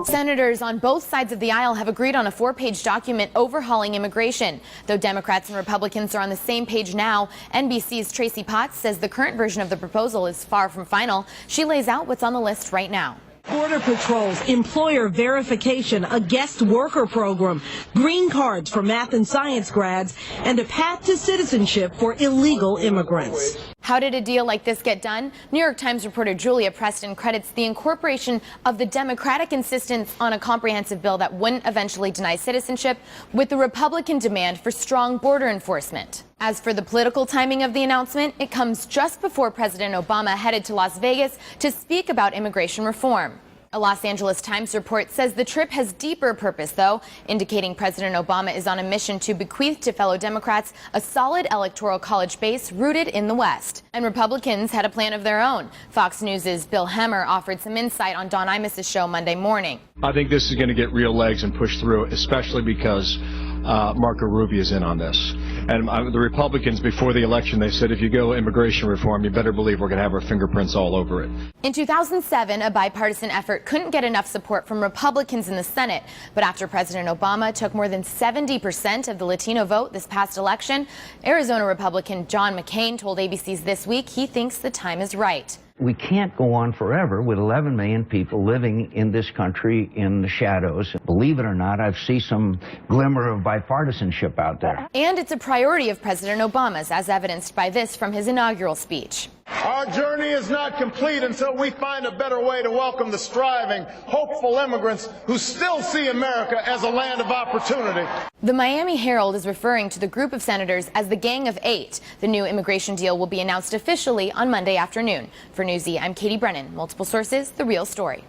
Senators on both sides of the aisle have agreed on a 4-page document overhauling immigration. Though Democrats and Republicans are on the same page now, NBC's Tracy Potts says the current version of the proposal is far from final. She lays out what's on the list right now. Border patrols, employer verification, a guest worker program, green cards for math and science grads, and a path to citizenship for illegal immigrants. How did a deal like this get done? New York Times reporter Julia Preston credits the incorporation of the Democratic insistence on a comprehensive bill that wouldn't eventually deny citizenship with the Republican demand for strong border enforcement. As for the political timing of the announcement, it comes just before President Obama headed to Las Vegas to speak about immigration reform. A Los Angeles Times report says the trip has deeper purpose, though, indicating President Obama is on a mission to bequeath to fellow Democrats a solid electoral college base rooted in the West. And Republicans had a plan of their own. Fox News' Bill Hemmer offered some insight on Don Imus's show Monday morning. I think this is going to get real legs and push through, especially because Marco Rubio is in on this. And the Republicans, before the election, they said if you go immigration reform, you better believe we're going to have our fingerprints all over it. In 2007, a bipartisan effort couldn't get enough support from Republicans in the Senate. But after President Obama took more than 70% of the Latino vote this past election, Arizona Republican John McCain told ABC's This Week he thinks the time is right. We can't go on forever with 11 million people living in this country in the shadows. Believe it or not, I see some glimmer of bipartisanship out there. And it's a priority of President Obama's, as evidenced by this from his inaugural speech. Our journey is not complete until we find a better way to welcome the striving, hopeful immigrants who still see America as a land of opportunity. The Miami Herald is referring to the group of senators as the Gang of Eight. The new immigration deal will be announced officially on Monday afternoon. For Newsy, I'm Katie Brennan. Multiple sources, The Real Story.